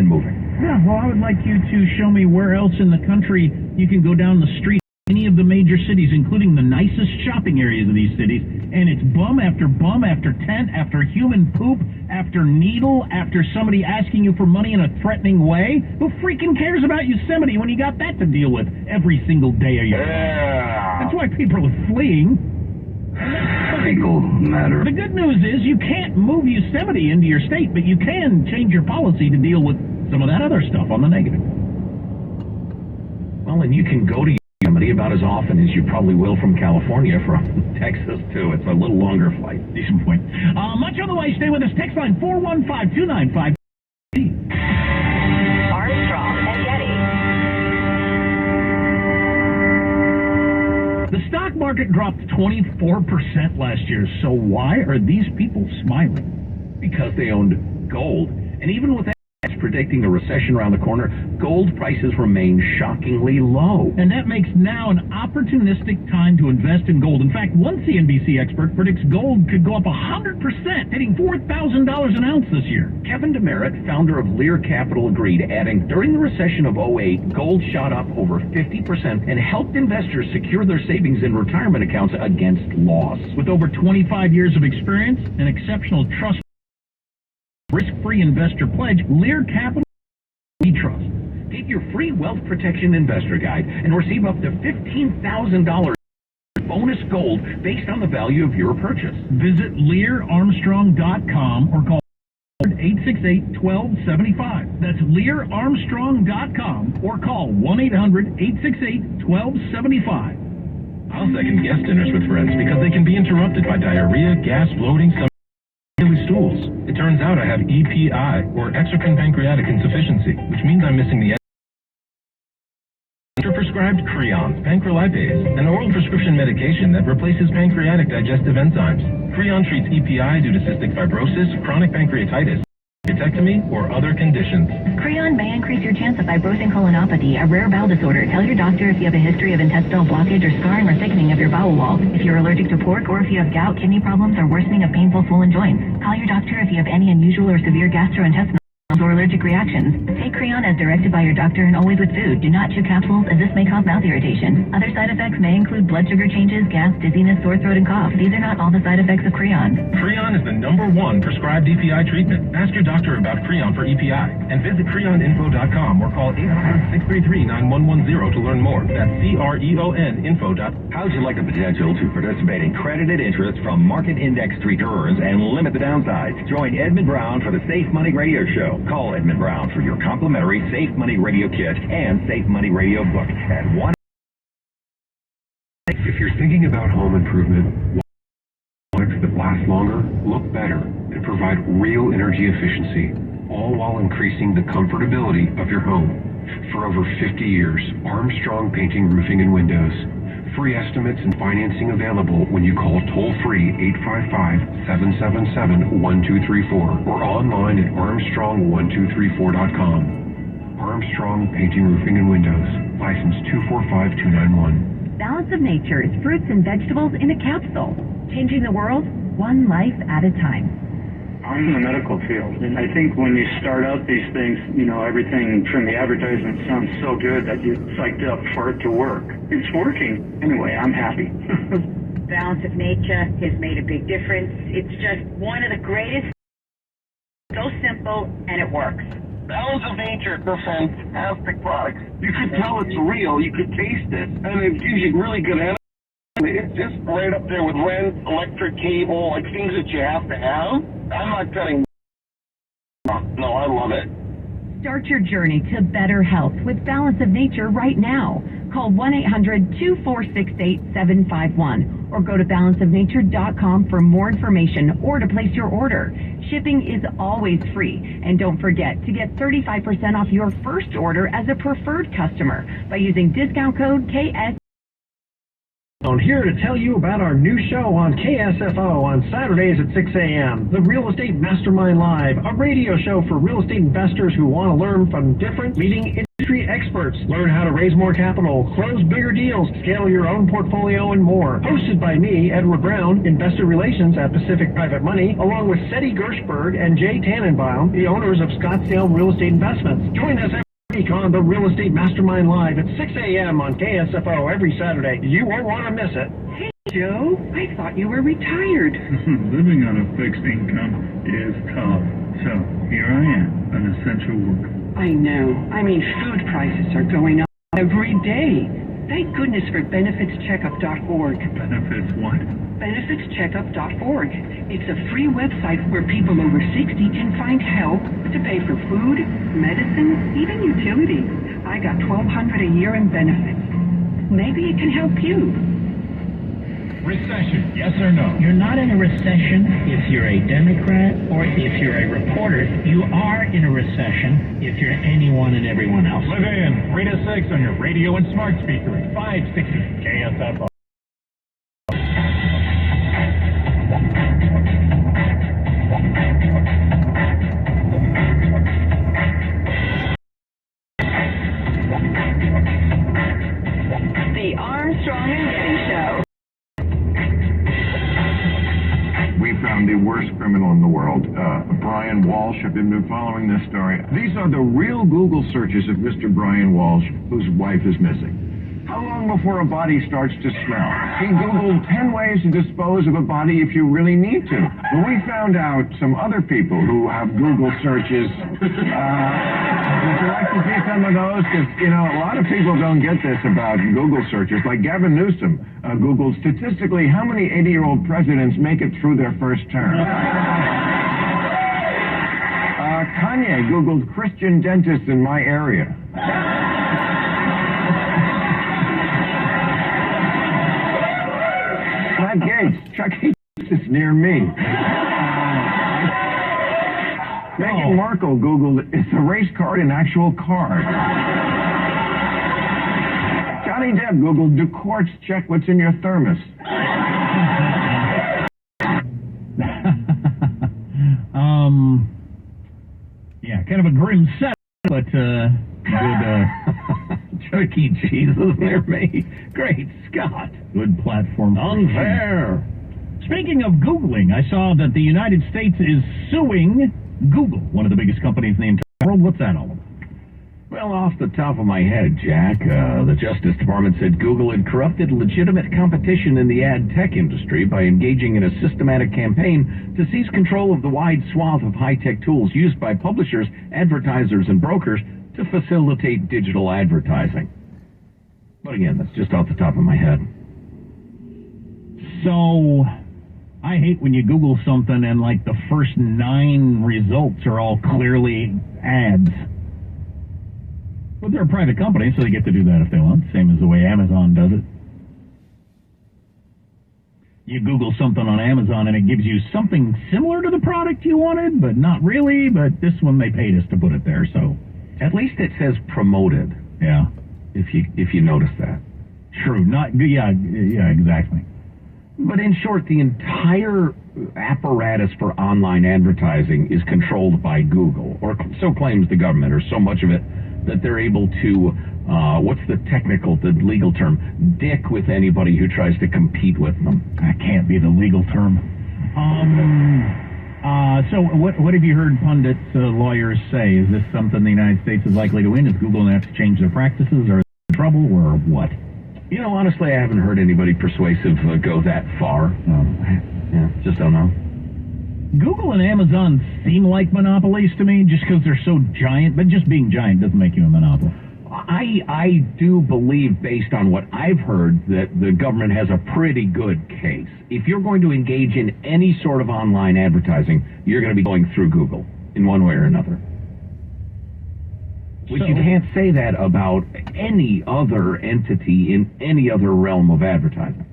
and moving. Yeah, well, I would like you to show me where else in the country you can go down the street, any of the major cities, including the nicest shopping areas of these cities, and it's bum after tent, after human poop, after needle, after somebody asking you for money in a threatening way. Who freaking cares about Yosemite when you got that to deal with every single day of your life? That's why people are fleeing. Fecal matter. The good news is you can't move Yosemite into your state, but you can change your policy to deal with some of that other stuff on the negative. Well, and you can go to Yosemite about as often as you probably will from California, from Texas, too. It's a little longer flight. Decent point. Much otherwise, stay with us. Text line 415-295. Armstrong and Getty. The stock market dropped 24% last year. So why are these people smiling? Because they owned gold. And even with that predicting a recession around the corner, gold prices remain shockingly low. And that makes now an opportunistic time to invest in gold. In fact, one CNBC expert predicts gold could go up 100%, hitting $4,000 an ounce this year. Kevin Demerit, founder of Lear Capital, agreed, adding, during the recession of '08, gold shot up over 50% and helped investors secure their savings in retirement accounts against loss. With over 25 years of experience and exceptional trust risk-free investor pledge, Lear Capital we trust. Get your free wealth protection investor guide and receive up to $15,000 bonus gold based on the value of your purchase. Visit LearArmstrong.com or call 868-1275. That's LearArmstrong.com or call 1-800-868-1275. I'll second guest dinners with friends because they can be interrupted by diarrhea, gas, bloating, stools. It turns out I have EPI, or exocrine pancreatic insufficiency, which means I'm missing the prescribed Creon, pancrelipase, an oral prescription medication that replaces pancreatic digestive enzymes. Creon treats EPI due to cystic fibrosis, chronic pancreatitis, pancreatectomy, or other conditions. Creon may increase your chance of fibrosing colonopathy, a rare bowel disorder. Tell your doctor if you have a history of intestinal blockage or scarring or thickening of your bowel wall. If you're allergic to pork, or if you have gout, kidney problems, or worsening of painful swollen joints. Call your doctor if you have any unusual or severe gastrointestinal or allergic reactions. Take Creon as directed by your doctor and always with food. Do not chew capsules, as this may cause mouth irritation. Other side effects may include blood sugar changes, gas, dizziness, sore throat, and cough. These are not all the side effects of Creon. Creon is the #1 prescribed EPI treatment. Ask your doctor about Creon for EPI and visit creoninfo.com or call 800-633-9110 to learn more. That's CREON-info.com. How'd you like the potential to participate in credited interest from market indexed returns and limit the downside? Join Edmund Brown for the Safe Money Radio Show. Call Edmund Brown for your complimentary Safe Money Radio Kit and Safe Money Radio book at 1. If you're thinking about home improvement, products that last longer, look better, and provide real energy efficiency, all while increasing the comfortability of your home. For over 50 years, Armstrong Painting, Roofing, and Windows. Free estimates and financing available when you call toll-free 855-777-1234 or online at armstrong1234.com. Armstrong Painting, Roofing, and Windows. License 245291. Balance of Nature is fruits and vegetables in a capsule, changing the world one life at a time. I'm in the medical field, and I think when you start out these things, everything from the advertisement sounds so good that you're psyched up for it to work. It's working. Anyway, I'm happy. Balance of Nature has made a big difference. It's just one of the greatest. So simple, and it works. Balance of Nature does fantastic products. You could tell it's real. You could taste it, and it gives you really good energy. It's just right up there with rent, electric cable, like things that you have to have. I'm not cutting. No, I love it. Start your journey to better health with Balance of Nature right now. Call 1-800-246-8751 or go to balanceofnature.com for more information or to place your order. Shipping is always free. And don't forget to get 35% off your first order as a preferred customer by using discount code KS. I'm here to tell you about our new show on KSFO on Saturdays at 6 a.m. The Real Estate Mastermind Live, a radio show for real estate investors who want to learn from different leading industry experts experts. Learn how to raise more capital, close bigger deals, scale your own portfolio, and more. Hosted by me, Edward Brown, Investor Relations at Pacific Private Money, along with Seti Gershberg and Jay Tannenbaum, the owners of Scottsdale Real Estate Investments. Join us every week on the Real Estate Mastermind Live at 6 a.m. on KSFO every Saturday. You won't want to miss it. Hey, Joe, I thought you were retired. Living on a fixed income is tough. So here I am, an essential worker. I know. I mean, food prices are going up every day. Thank goodness for benefitscheckup.org. Benefits what? Benefitscheckup.org. It's a free website where people over 60 can find help to pay for food, medicine, even utilities. I got $1,200 a year in benefits. Maybe it can help you. Recession, yes or no? You're not in a recession if you're a Democrat or if you're a reporter. You are in a recession if you're anyone and everyone else. Live in 3 to 6 on your radio and smart speaker at 560 KSFO. The Armstrong and Getty Show. We found the worst criminal in the world, Brian Walsh. I've been following this story. These are the real Google searches of Mr. Brian Walsh, whose wife is missing. How long before a body starts to smell? He Googled 10 ways to dispose of a body if you really need to. Well, we found out some other people who have Google searches. Would you like to see some of those? Because, you know, a lot of people don't get this about Google searches. Like Gavin Newsom Googled statistically how many 80-year-old presidents make it through their first term. Kanye Googled Christian dentists in my area. Matt Gates, Chuck E. is near me. Meghan Markle Googled, is the race card an actual card? Johnny Depp Googled, do courts check what's in your thermos? Yeah, kind of a grim set, but good. Chuck E. Cheese is near me. Great Scott. Good platform. Unfair. Speaking of Googling, I saw that the United States is suing Google, one of the biggest companies in the entire world. What's that all about? Well, off the top of my head, Jack, the Justice Department said Google had corrupted legitimate competition in the ad tech industry by engaging in a systematic campaign to seize control of the wide swath of high-tech tools used by publishers, advertisers, and brokers to facilitate digital advertising. But again, that's just off the top of my head. So, I hate when you Google something and like the first 9 results are all clearly ads. But they're a private company, so they get to do that if they want, same as the way Amazon does it. You Google something on Amazon and it gives you something similar to the product you wanted, but not really, but this one they paid us to put it there, so. At least it says promoted. Yeah. If you notice that. True. Yeah, exactly. But in short, the entire apparatus for online advertising is controlled by Google, or so claims the government, or so much of it that they're able to, what's the legal term, dick with anybody who tries to compete with them. That can't be the legal term. So what have you heard pundits, lawyers say? Is this something the United States is likely to win? Is Google going to have to change their practices, or is it trouble, or what? You know, honestly, I haven't heard anybody persuasive go that far. Yeah, just don't know. Google and Amazon seem like monopolies to me, just because they're so giant, but just being giant doesn't make you a monopoly. I do believe, based on what I've heard, that the government has a pretty good case. If you're going to engage in any sort of online advertising, you're going to be going through Google in one way or another. Which you can't say that about any other entity in any other realm of advertising.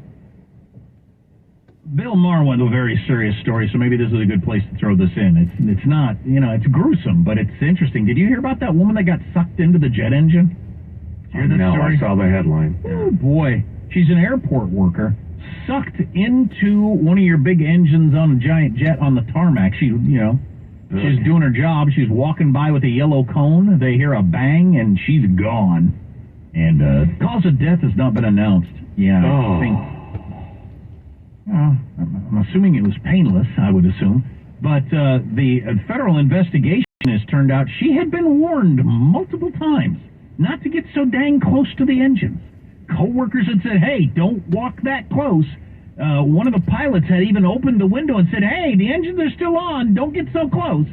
Bill Maher went to a very serious story, so maybe this is a good place to throw this in. It's not, it's gruesome, but it's interesting. Did you hear about that woman that got sucked into the jet engine? No, story? I saw the headline. Oh, boy. She's an airport worker, sucked into one of your big engines on a giant jet on the tarmac. She, She's doing her job. She's walking by with a yellow cone. They hear a bang, and she's gone. And cause of death has not been announced. Yeah, I think... I'm assuming it was painless, I would assume. But the federal investigation has turned out she had been warned multiple times not to get so dang close to the engines. Co-workers had said, hey, don't walk that close. One of the pilots had even opened the window and said, hey, the engines are still on, don't get so close,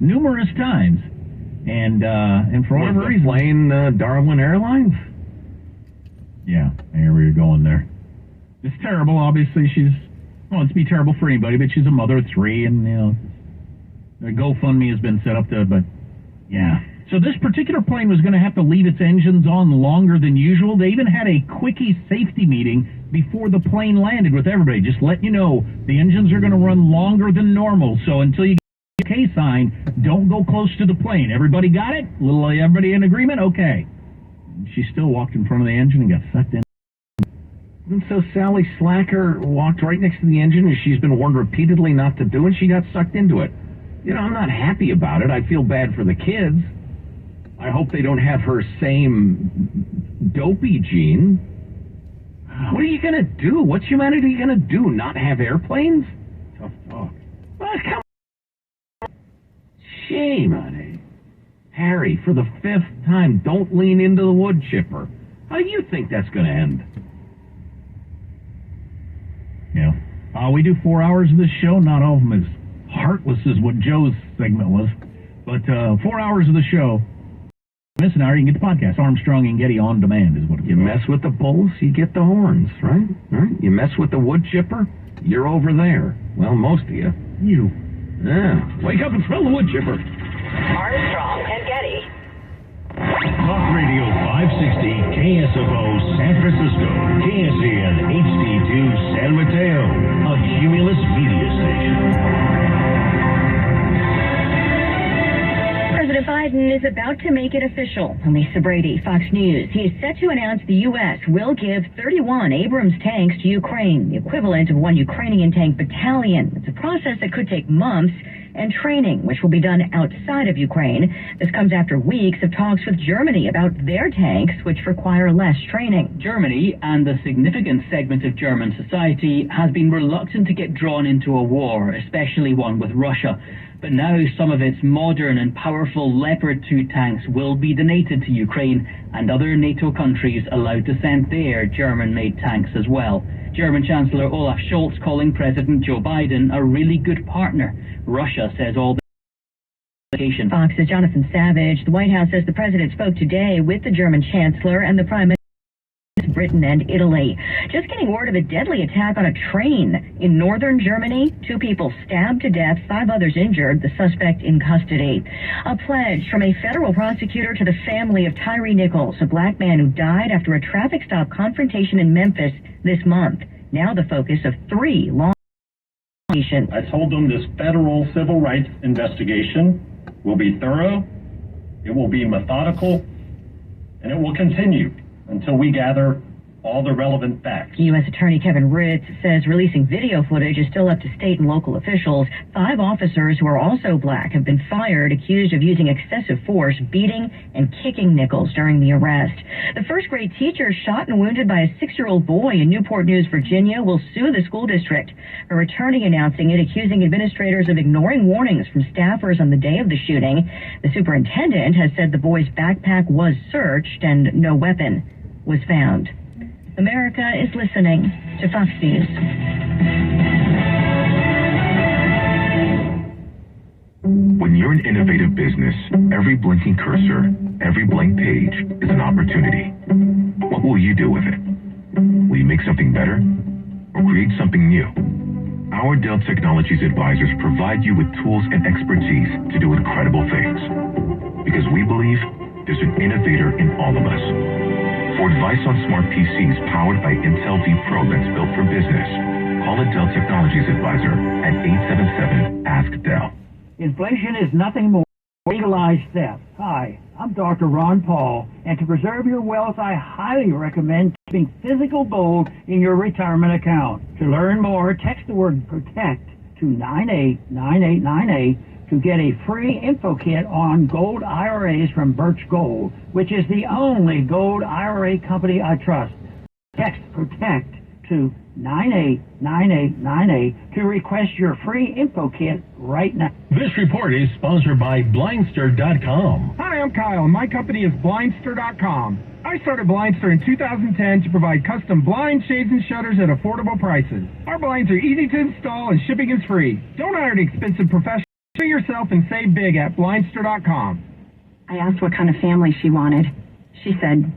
numerous times. And for whatever reason... plane Darwin Airlines? Yeah, I hear where you're going there. It's terrible, obviously. It'd be terrible for anybody, but she's a mother of three, and, the GoFundMe has been set up to, but, yeah. So this particular plane was going to have to leave its engines on longer than usual. They even had a quickie safety meeting before the plane landed with everybody. Just letting you know, the engines are going to run longer than normal, so until you get the K sign, don't go close to the plane. Everybody got it? Everybody in agreement? Okay. She still walked in front of the engine and got sucked in. And so Sally Slacker walked right next to the engine, and she's been warned repeatedly not to do, and she got sucked into it. I'm not happy about it. I feel bad for the kids. I hope they don't have her same dopey gene. What are you going to do? What's humanity going to do? Not have airplanes? Tough talk. Well, come on. Shame on it. Harry, for the 5th time, don't lean into the wood chipper. How do you think that's going to end? Yeah. We do 4 hours of this show. Not all of them as heartless as what Joe's segment was. But 4 hours of the show. Miss an hour, you can get the podcast. Armstrong and Getty on demand is what it is. You mess with the bulls, you get the horns, right? You mess with the wood chipper, you're over there. Well, most of you. You. Yeah. Wake up and smell the wood chipper. Armstrong and Getty. Talk Radio 560 KSFO San Francisco, KSAN HD2 San Mateo, a Cumulus media station. President Biden is about to make it official. Lisa Brady, Fox News. He is set to announce the U.S. will give 31 Abrams tanks to Ukraine, the equivalent of one Ukrainian tank battalion. It's a process that could take months, and training, which will be done outside of Ukraine. This comes after weeks of talks with Germany about their tanks, which require less training. Germany, and a significant segment of German society, has been reluctant to get drawn into a war, especially one with Russia. But now some of its modern and powerful Leopard 2 tanks will be donated to Ukraine, and other NATO countries allowed to send their German-made tanks as well. German Chancellor Olaf Scholz calling President Joe Biden a really good partner. Russia says all the... Fox's Jonathan Savage. The White House says the president spoke today with the German Chancellor and the Prime Minister of Britain and Italy. Just getting word of a deadly attack on a train in northern Germany. 2 people stabbed to death, 5 others injured, the suspect in custody. A pledge from a federal prosecutor to the family of Tyree Nichols, a black man who died after a traffic stop confrontation in Memphis this month. Now the focus of 3 long investigations. I told them this federal civil rights investigation will be thorough, it will be methodical, and it will continue until we gather all the relevant facts. U.S. Attorney Kevin Ritz says releasing video footage is still up to state and local officials. 5 officers who are also black have been fired, accused of using excessive force, beating and kicking Nichols during the arrest. The first-grade teacher shot and wounded by a 6-year-old boy in Newport News, Virginia, will sue the school district. Her attorney announcing it, accusing administrators of ignoring warnings from staffers on the day of the shooting. The superintendent has said the boy's backpack was searched and no weapon was found. America is listening to Fox News. When you're an innovative business, every blinking cursor, every blank page is an opportunity. What will you do with it? Will you make something better or create something new? Our Dell Technologies advisors provide you with tools and expertise to do incredible things. Because we believe there's an innovator in all of us. For advice on smart PCs powered by Intel vPro that's built for business, call a Dell Technologies advisor at 877-ASK-DELL. Inflation is nothing more than legalized theft. Hi, I'm Dr. Ron Paul, and to preserve your wealth, I highly recommend keeping physical gold in your retirement account. To learn more, text the word PROTECT to 989898 to get a free info kit on gold IRAs from Birch Gold, which is the only gold IRA company I trust. Text PROTECT to 989898 to request your free info kit right now. This report is sponsored by Blindster.com. Hi, I'm Kyle, and my company is Blindster.com. I started Blindster in 2010 to provide custom blinds, shades, and shutters at affordable prices. Our blinds are easy to install and shipping is free. Don't hire an expensive professional. Do it yourself and save big at Blindster.com. I asked what kind of family she wanted. She said,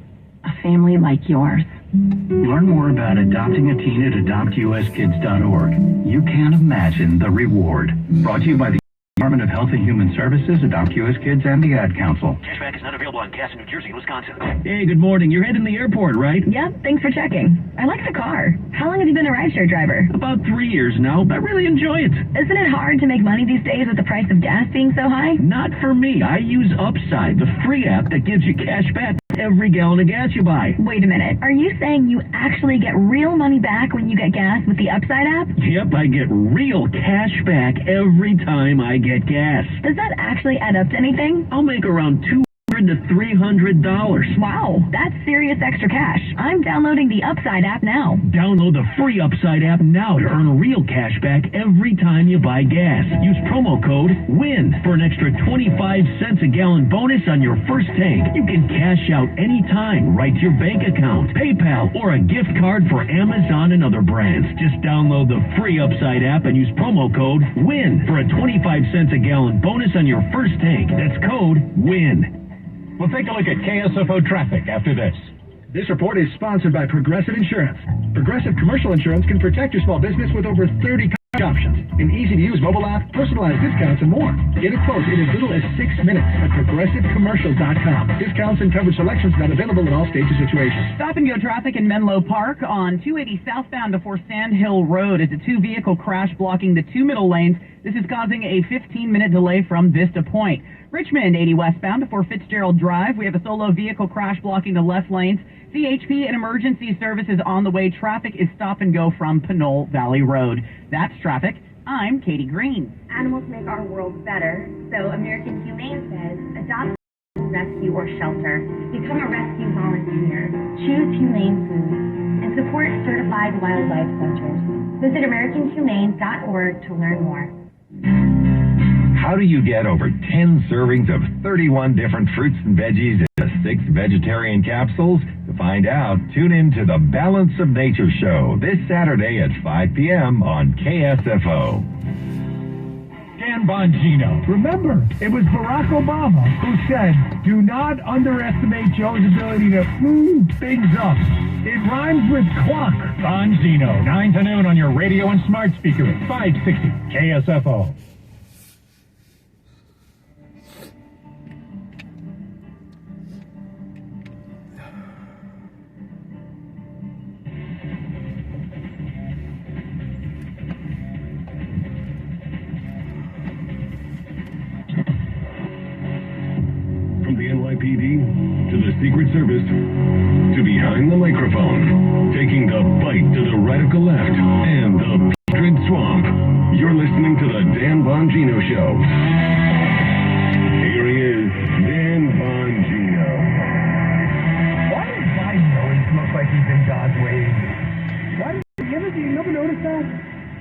a family like yours. Learn more about adopting a teen at adoptuskids.org. You can't imagine the reward. Brought to you by the Department of Health and Human Services, Adopt US Kids, and the Ad Council. Cashback is not available on gas in New Jersey and Wisconsin. Hey, good morning. You're heading to the airport, right? Yep, thanks for checking. I like the car. How long have you been a rideshare driver? About 3 years now. I really enjoy it. Isn't it hard to make money these days with the price of gas being so high? Not for me. I use Upside, the free app that gives you cash back every gallon of gas you buy. Wait a minute. Are you saying you actually get real money back when you get gas with the Upside app? Yep, I get real cash back every time I get gas. Does that actually add up to anything? I'll make around $200 to $300. Wow, that's serious extra cash. I'm downloading the Upside app now. Download the free Upside app now to earn real cash back every time you buy gas. Use promo code WIN for an extra 25 cents a gallon bonus on your first tank. You can cash out anytime right to your bank account, PayPal, or a gift card for Amazon and other brands. Just download the free Upside app and use promo code WIN for a 25 cents a gallon bonus on your first tank. That's code WIN. We'll take a look at KSFO traffic after this. This report is sponsored by Progressive Insurance. Progressive Commercial Insurance can protect your small business with over 30 options, an easy-to-use mobile app, personalized discounts, and more. Get a quote in as little as 6 minutes at progressivecommercial.com. Discounts and coverage selections not available in all states or situations. Stop and go traffic in Menlo Park on 280 southbound before Sand Hill Road as a two-vehicle crash blocking the two middle lanes. This is causing a 15-minute delay from Vista Point. Richmond 80 westbound before Fitzgerald Drive. We have a solo vehicle crash blocking the left lanes. CHP and emergency services on the way. Traffic is stop and go from Pinole Valley Road. That's traffic. I'm Katie Green. Animals make our world better, so American Humane says adopt, rescue, or shelter. Become a rescue volunteer. Choose humane foods and support certified wildlife centers. Visit AmericanHumane.org to learn more. How do you get over 10 servings of 31 different fruits and veggies into 6 vegetarian capsules? To find out, tune in to the Balance of Nature show this Saturday at 5 p.m. on KSFO. Dan Bongino. Remember, it was Barack Obama who said, do not underestimate Joe's ability to things up. It rhymes with clock. Bongino, 9 to noon on your radio and smart speaker at 560 KSFO. NYPD, to the Secret Service, to behind the microphone, taking the fight to the radical left and the putrid swamp. You're listening to the Dan Bongino Show. Here he is, Dan Bongino. Why does Biden always look like he's in God's ways? Why? You never notice that?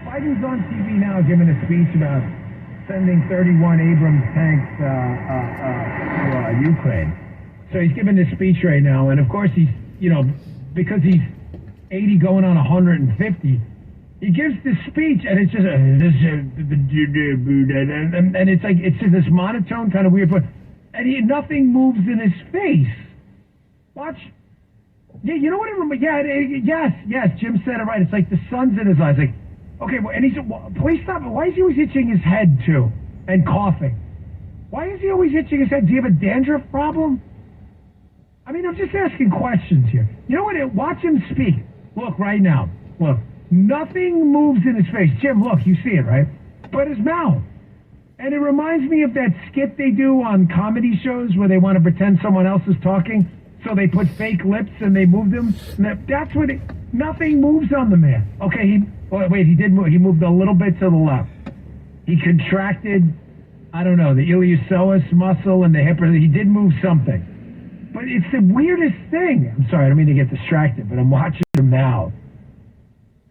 Biden's on TV now giving a speech about sending 31 Abrams tanks to Ukraine. So he's giving this speech right now, and of course he's, because he's 80 going on 150, he gives this speech, and it's just, and it's like, it's in this monotone, kind of weird, and nothing moves in his face. Watch. Yeah, you know what it reminds, yes, Jim said it right. It's like the sun's in his eyes, like, okay, well, and he said, please stop it. Why is he always itching his head, too, and coughing? Why is he always itching his head? Do you have a dandruff problem? I mean, I'm just asking questions here. You know what? Watch him speak. Look, right now. Look, nothing moves in his face. Jim, look, you see it, right? But his mouth. And it reminds me of that skit they do on comedy shows where they want to pretend someone else is talking, so they put fake lips and they move them. And that's what nothing moves on the man. Okay, he did move. He moved a little bit to the left. He contracted I don't know, the iliopsoas muscle and the hip, he did move something. But it's the weirdest thing. I'm sorry, I don't mean to get distracted, but I'm watching him now.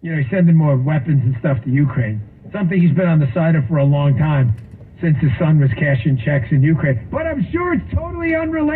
You know, he's sending more weapons and stuff to Ukraine. Something he's been on the side of for a long time, since his son was cashing checks in Ukraine. But I'm sure it's totally unrelated.